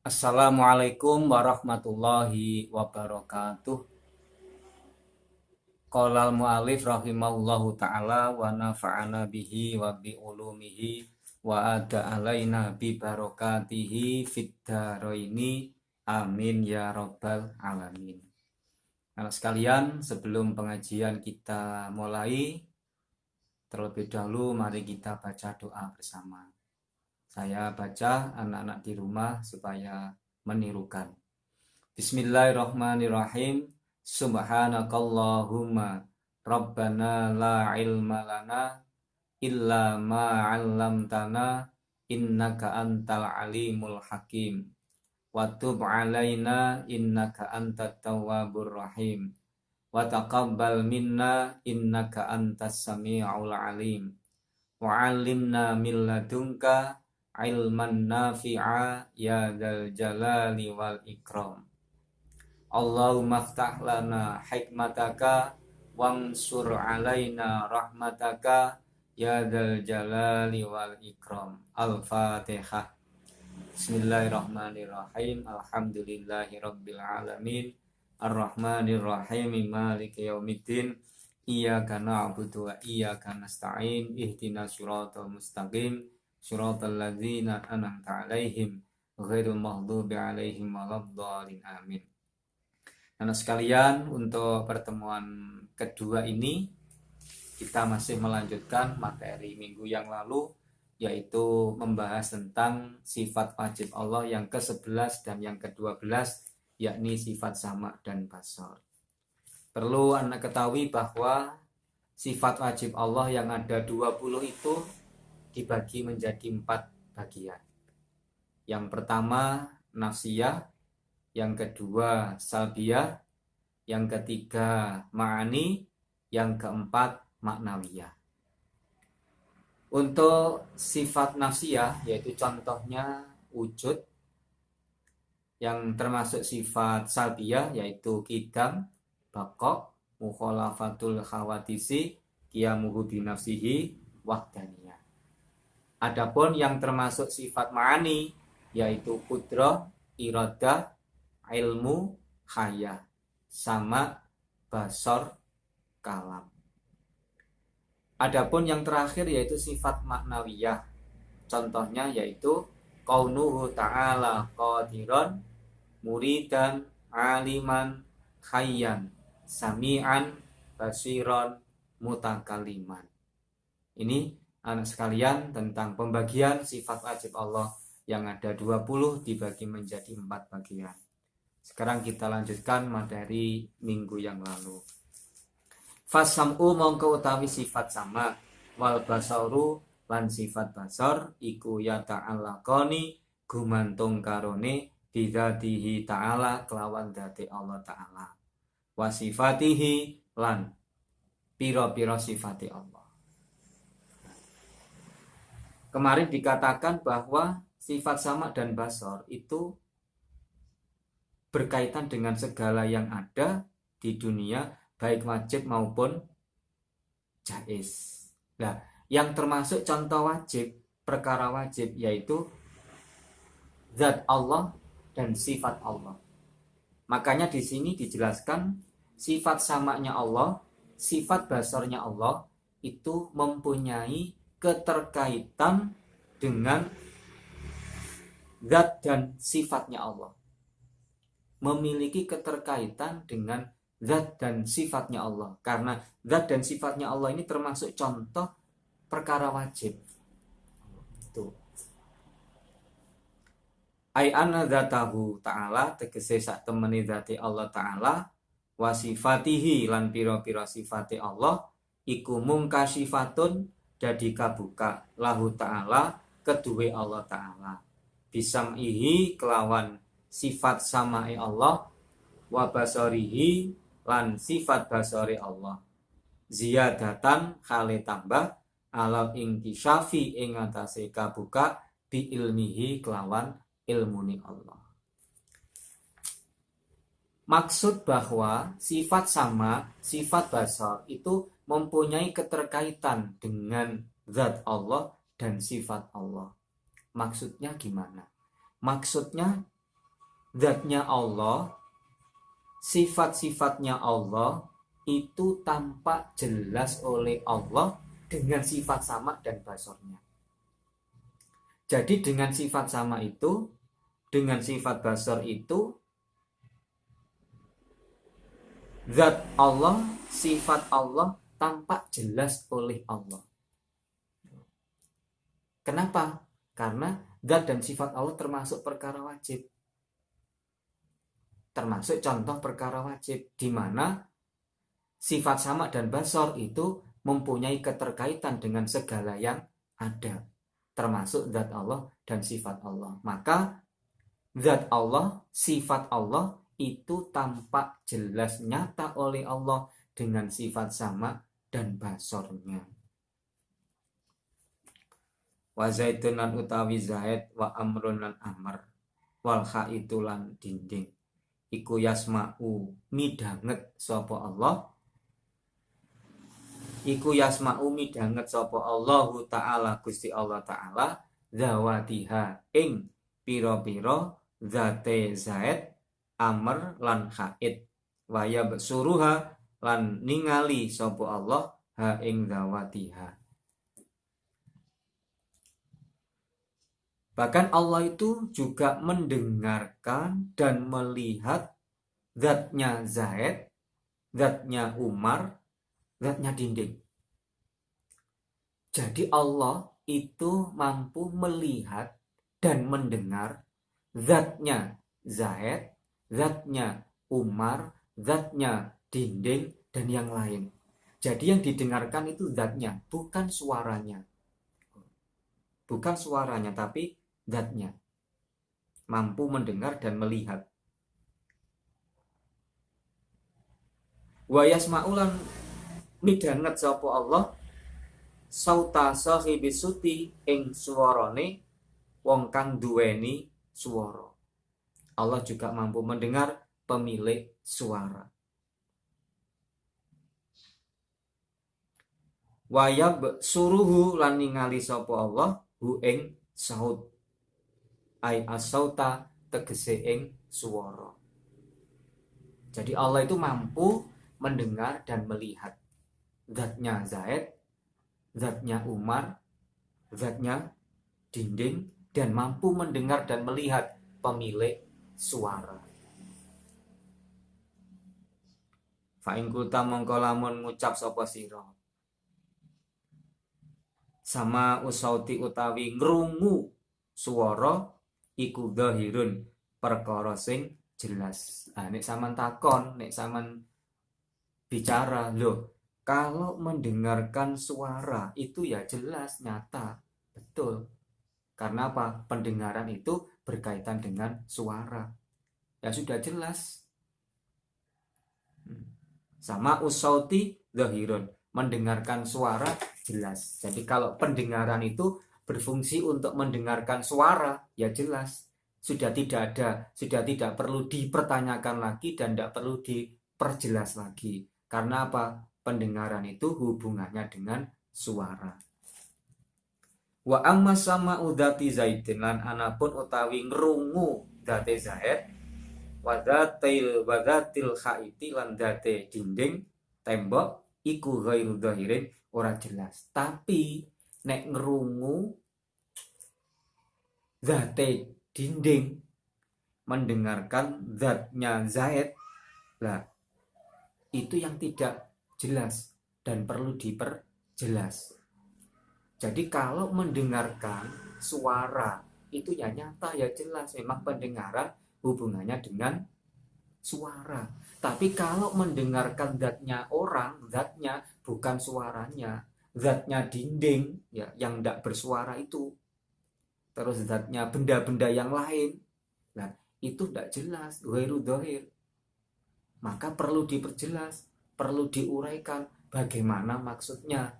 Assalamualaikum warahmatullahi wabarakatuh. Qala al-mu'allif rahimahullahu ta'ala wa nafa'ana bihi wa bi ulumihi wa ada alaina bi barakatihi fid dharaini amin ya rabbal alamin. Anak sekalian, sebelum pengajian kita mulai, terlebih dahulu mari kita baca doa bersama. Saya baca, anak-anak di rumah supaya menirukan. Bismillahirrahmanirrahim. Subhanakallahumma Rabbana la ilma lana illa ma 'allamtana innaka antal alimul hakim. Wa tub 'alaina innaka antat tawwabur rahim. Wa taqabbal minna innaka antas sami'ul alim. Wa 'allimna min ladunka ilman nafi'a ya dzal jalali wal ikram. Allahumma ftah lana hikmataka wansur alaina rahmataka ya dzal jalali wal ikram. Al-Fatihah. Bismillahirrahmanirrahim. Alhamdulillahi rabbil alamin. Ar-Rahmanirrahim. Maliki yaumiddin. Iyyaka na'budu wa iyyaka nasta'in. Ihdinas siratal mustaqim. Siratal ladzina an'amta 'alaihim ghairil maghdubi 'alaihim waladdallin. Amin. Anak sekalian, untuk pertemuan kedua ini kita masih melanjutkan materi minggu yang lalu, yaitu membahas tentang sifat wajib Allah yang ke-11 dan yang ke-12, yakni sifat sama dan basar. Perlu Anda ketahui bahwa sifat wajib Allah yang ada 20 itu dibagi menjadi 4 bagian. Yang pertama nafsiyah, yang kedua salbiyah, yang ketiga ma'ani, yang keempat maknawiyah. Untuk sifat nafsiyah, yaitu contohnya wujud, yang termasuk sifat salbiyah yaitu qidam, baqa, mukhalafatul khawadisi, qiyamuhu binafsihi, wahdaniyah. Adapun yang termasuk sifat ma'ani yaitu qudrah, iradah, ilmu, hayah, sama, basar, kalam. Adapun yang terakhir yaitu sifat maknawiyah. Contohnya yaitu qaunuhu ta'ala qadiran, muridan, aliman, hayyan, sami'an, basiran, mutakaliman. Ini anak sekalian tentang pembagian sifat wajib Allah yang ada 20 dibagi menjadi 4 bagian. Sekarang kita lanjutkan materi minggu yang lalu. Fasam'u mongko utawi sifat sama, wal basaru lan sifat basar iku ya ta'allaqani gumantung karone bidzatihi ta'ala kelawan dzati Allah ta'ala. Wa sifatihi lan pira-pira sifati Allah. Kemarin dikatakan bahwa sifat sama dan basar itu berkaitan dengan segala yang ada di dunia, baik wajib maupun jaiz. Nah, yang termasuk contoh wajib, perkara wajib, yaitu zat Allah dan sifat Allah. Makanya di sini dijelaskan sifat samanya Allah, sifat basarnya Allah itu mempunyai keterkaitan dengan zat dan sifatnya Allah. Memiliki keterkaitan dengan zat dan sifatnya Allah. Karena zat dan sifatnya Allah ini termasuk contoh perkara wajib. Itu. Ai anna dzatahu ta'ala tegese sak temeni zati Allah ta'ala wa sifatihi lan pira-pira sifate Allah iku mungkasifatun dadi kabuka lahu ta'ala keduwe Allah ta'ala. Bisam'ihi kelawan sifat sama'i Allah wa basarihi lan sifat basari Allah. Ziyadatan khale tambah ala ingkisyafi ing atase kabuka bi ilmihi kelawan ilmuni Allah. Maksud bahwa sifat sama, sifat basar itu mempunyai keterkaitan dengan zat Allah dan sifat Allah. Maksudnya gimana? Maksudnya zatnya Allah, sifat-sifatnya Allah itu tampak jelas oleh Allah dengan sifat sama dan basornya. Jadi dengan sifat sama itu, dengan sifat basor itu, zat Allah, sifat Allah tampak jelas oleh Allah. Kenapa? Karena zat dan sifat Allah termasuk perkara wajib. Termasuk contoh perkara wajib, di mana sifat sama dan basor itu mempunyai keterkaitan dengan segala yang ada, termasuk zat Allah dan sifat Allah. Maka zat Allah, sifat Allah itu tampak jelas nyata oleh Allah dengan sifat sama dan basornya. Wa zaitun lan utawi zaid, wa amrun lan amr, wal khaitu lan dinding. Iku yasma'u midanget sapa Allah. Iku yasma'u midanget sapa Allahu Ta'ala Gusti Allah Ta'ala zawatiha ing pira-pira zate zaid, amr lan khaid, waya besuruha lan ningali sapa Allah ha ing zawatiha. Bahkan Allah itu juga mendengarkan dan melihat zatnya zaid, zatnya Umar, zatnya dinding. Jadi Allah itu mampu melihat dan mendengar zatnya zaid, zatnya Umar, zatnya dinding, dan yang lain. Jadi yang didengarkan itu zatnya, bukan suaranya. Bukan suaranya, tapi zatnya. Mampu mendengar dan melihat. Wa yasma'ulan midanget sapa Allah sauta sahibi suti ing suarane wong kang duweni suara. Allah juga mampu mendengar pemilik suara. Wayab suruhu lan ningali sapa Allah hu ing saut. Ai asauta tegese ing suara. Jadi Allah itu mampu mendengar dan melihat zatnya Zaid, zatnya Umar, zatnya dinding, dan mampu mendengar dan melihat pemilik suara. Fa in kulta mongko lamun ngucap sapa sira sama usauti utawi ngrungu swara iku dhahirun perkara sing jelas. Nek sampean takon, nek sampean bicara, loh, kalau mendengarkan suara itu ya jelas, nyata, betul. Karena apa? Pendengaran itu berkaitan dengan suara. Ya sudah jelas. Sama usauti dhahirun, mendengarkan suara jelas. Jadi kalau pendengaran itu berfungsi untuk mendengarkan suara, ya jelas. Sudah tidak perlu dipertanyakan lagi dan tidak perlu diperjelas lagi. Karena apa? Pendengaran itu hubungannya dengan suara. Wa amma sama udati zaidin lan anapun utawi ngrungu date zaid, wadatil khaiti lan date dinding, tembok, iku ghairu dhahirin, ora jelas. Tapi nek ngrungu zate dinding, mendengarkan zatnya Zaid, lah itu yang tidak jelas dan perlu diperjelas. Jadi kalau mendengarkan suara itu ya nyata, ya jelas, memang pendengaran hubungannya dengan suara. Tapi kalau mendengarkan zatnya orang, zatnya bukan suaranya, zatnya dinding ya yang tidak bersuara itu, terus zatnya benda-benda yang lain, nah itu tidak jelas, ghairu dhahir. Maka perlu diperjelas, perlu diuraikan bagaimana maksudnya.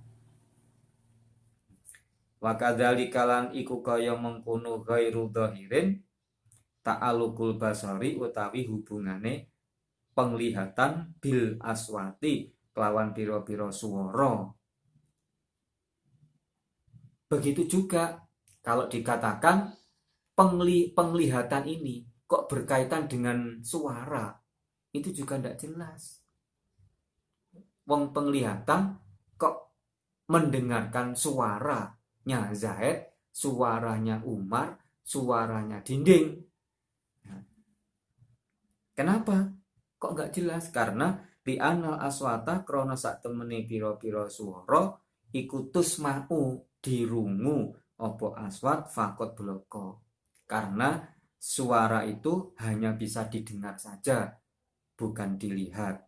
Wa kadzalika lan iku kaya mengkono ghairu dhahirin ta'alluqul basari utawi hubungane penglihatan bil aswati kelawan pira-pira swara. Begitu juga kalau dikatakan penglihatan ini kok berkaitan dengan suara, itu juga tidak jelas. Wong penglihatan kok mendengarkan suaranya Zaid, suaranya Umar, suaranya dinding. Kenapa? Kok nggak jelas? Karena di anal aswata krono sak temene piro-piro suara ikutus mau dirungu opo aswat fakot bloko. Karena suara itu hanya bisa didengar saja, bukan dilihat.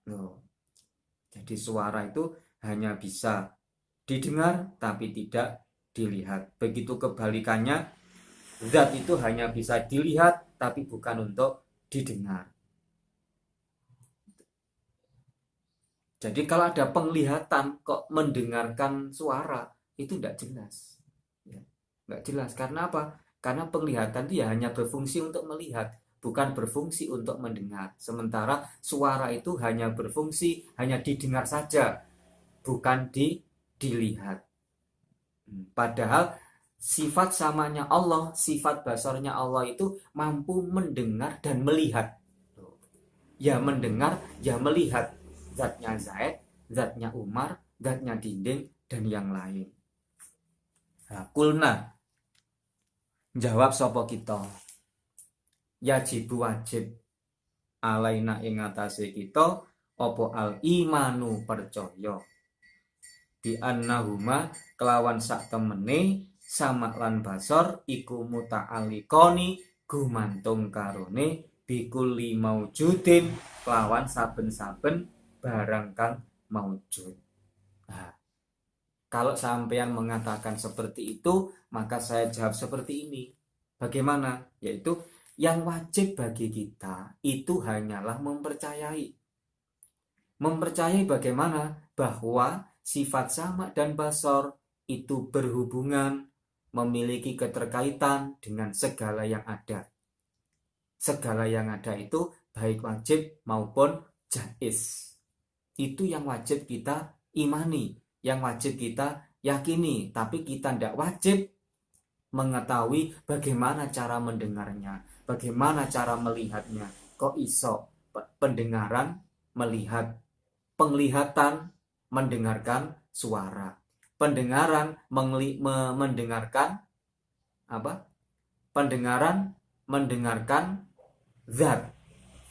Loh. Jadi suara itu hanya bisa didengar tapi tidak dilihat. Begitu kebalikannya, zat itu hanya bisa dilihat tapi bukan untuk didengar. Jadi kalau ada penglihatan kok mendengarkan suara, itu tidak jelas. Ya, tidak jelas. Karena apa? Karena penglihatan itu ya hanya berfungsi untuk melihat, bukan berfungsi untuk mendengar. Sementara suara itu hanya berfungsi, hanya didengar saja, bukan dilihat. Padahal sifat samanya Allah, sifat basarnya Allah itu mampu mendengar dan melihat. Ya mendengar, ya melihat. Zatnya Zaid, zatnya Umar, zatnya dinding, dan yang lain. Nah, kulna jawab sopo kita, yajibu wajib alaina ing atase kita opo al imanu percaya di annahuma kelawan sak temene sama lan basor iku muta'alliqoni gumantung karone bikulli maujudin kelawan saben-saben barang kang maujud. Nah, kalau sampean mengatakan seperti itu, maka saya jawab seperti ini. Bagaimana? Yaitu yang wajib bagi kita itu hanyalah mempercayai. Mempercayai bagaimana? Bahwa sifat sama dan basor itu berhubungan, memiliki keterkaitan dengan segala yang ada. Segala yang ada itu baik wajib maupun jaiz. Itu yang wajib kita imani, yang wajib kita yakini, tapi kita tidak wajib mengetahui bagaimana cara mendengarnya, bagaimana cara melihatnya. Kok iso pendengaran melihat, penglihatan mendengarkan suara, pendengaran mendengarkan apa? Pendengaran mendengarkan zat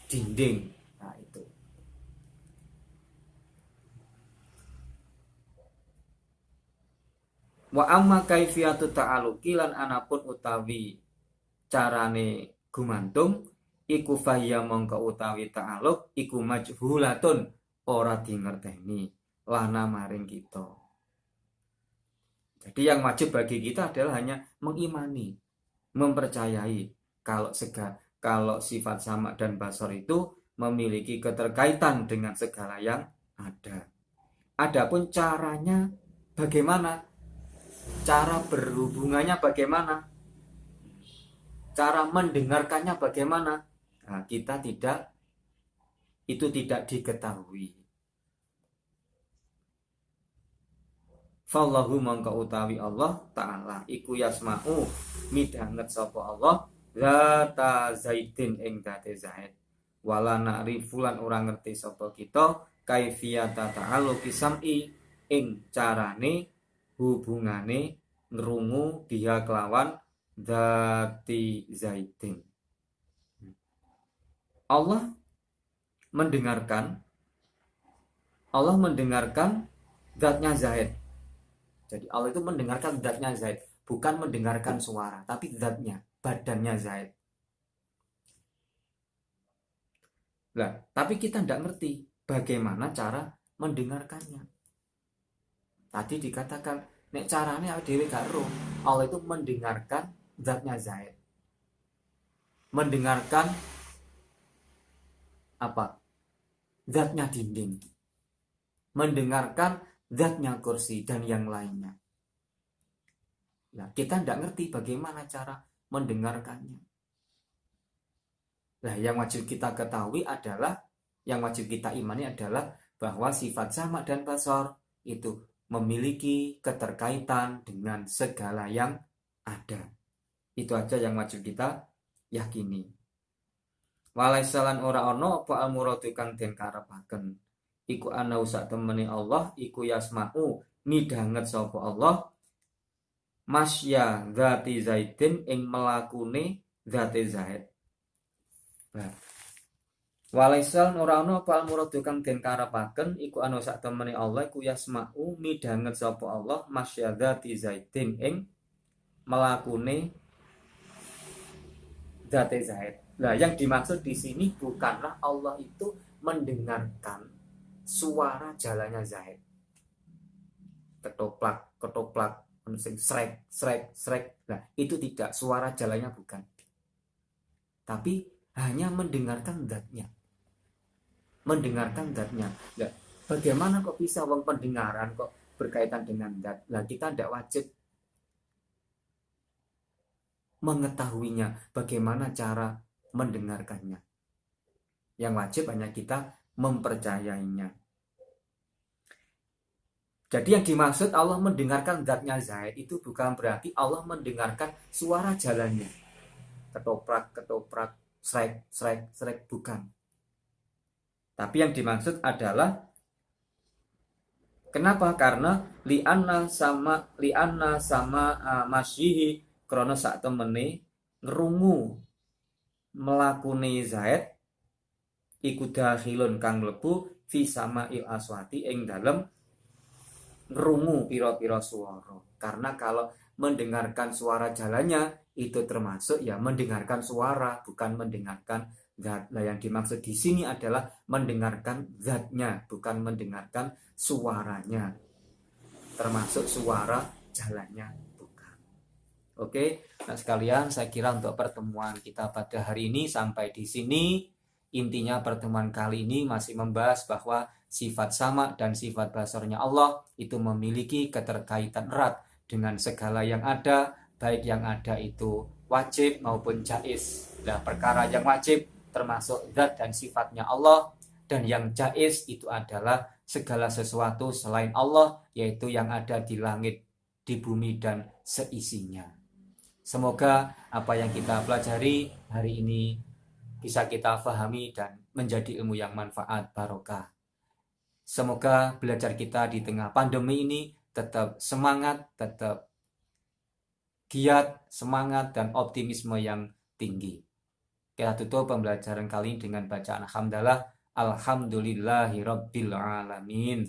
dinding. Nah, itu. Wa amma kaifiyatu ta'aluki lan anapun utawi carane gumantung iku fahya mongko utawi ta'aluk iku majhulatun ora dingerteni lana maring kita. Jadi yang wajib bagi kita adalah hanya mengimani, mempercayai kalau sifat sama dan basar itu memiliki keterkaitan dengan segala yang ada. Adapun caranya bagaimana? Cara berhubungannya bagaimana? Cara mendengarkannya bagaimana? Nah, itu tidak diketahui. Fallahu mangka utawi Allah Ta'ala iku yasma'u midhanget sapa Allah zata zaidin ing date Zaid wala na'rifulan orang ngerti sapa kita kaifiyata ta'alluqi sam'i ing carane hubungane ngrungu biha kelawan dzati zaidin. Allah mendengarkan zatnya Zaid. Jadi Allah itu mendengarkan zatnya Zaid, bukan mendengarkan suara, tapi zatnya, badannya Zaid. Nah, tapi kita tidak ngerti bagaimana cara mendengarkannya. Tadi dikatakan, nek caranya dhewe gak ero. Allah itu mendengarkan zatnya Zaid. Mendengarkan apa? Zatnya dinding. Mendengarkan zatnya kursi dan yang lainnya. Nah, kita tidak ngerti bagaimana cara mendengarkannya. Nah, yang wajib kita ketahui adalah, yang wajib kita imani adalah bahwa sifat sama dan basar itu memiliki keterkaitan dengan segala yang ada. Itu aja yang wajib kita yakini. Walaisalan ora ono apa almuradu kang den karepaken. Iku ana sak temene Allah iku yasma'u midhanget sapa Allah masya zati zaidin ing melakune zati zaid. Nah, walaisal ora ana apa almuradu kang den karepaken iku ana sak temene Allah iku yasma'u midhanget sapa Allah masya zati zaidin ing melakune zati zaid. Nah, yang dimaksud di sini bukanlah Allah itu mendengarkan suara jalannya Zaid. Ketoplak, ketoplak, srek, srek, srek. Nah, itu tidak, suara jalannya bukan. Tapi hanya mendengarkan zatnya. Mendengarkan zatnya. Nah, bagaimana kok bisa wong pendengaran kok berkaitan dengan zat? Nah, kita tidak wajib mengetahuinya, bagaimana cara mendengarkannya. Yang wajib hanya kita mempercayainya. Jadi yang dimaksud Allah mendengarkan zatnya Zaid itu bukan berarti Allah mendengarkan suara jalannya. Ketoprak, ketoprak, srek, srek, srek, bukan. Tapi yang dimaksud adalah kenapa? Karena li'anna sama masyihi krono sak temene ngerungu melakune Zaid iku dakhilun kang mlebu fi sama'il aswati ing dalem ngerungu piro-piro suara. Karena kalau mendengarkan suara jalannya itu termasuk ya mendengarkan suara, bukan mendengarkan zat. Nah, yang dimaksud di sini adalah mendengarkan zatnya, bukan mendengarkan suaranya. Termasuk suara jalannya, bukan. Oke, nah sekalian, saya kira untuk pertemuan kita pada hari ini sampai di sini. Intinya pertemuan kali ini masih membahas bahwa sifat sama dan sifat basarnya Allah itu memiliki keterkaitan erat dengan segala yang ada, baik yang ada itu wajib maupun jaiz. Nah, perkara yang wajib termasuk zat dan sifatnya Allah, dan yang jaiz itu adalah segala sesuatu selain Allah, yaitu yang ada di langit, di bumi, dan seisinya. Semoga apa yang kita pelajari hari ini bisa kita pahami dan menjadi ilmu yang manfaat barokah. Semoga belajar kita di tengah pandemi ini tetap semangat, tetap giat, semangat, dan optimisme yang tinggi. Kita tutup pembelajaran kali ini dengan bacaan hamdalah. Alhamdulillahirabbil alamin.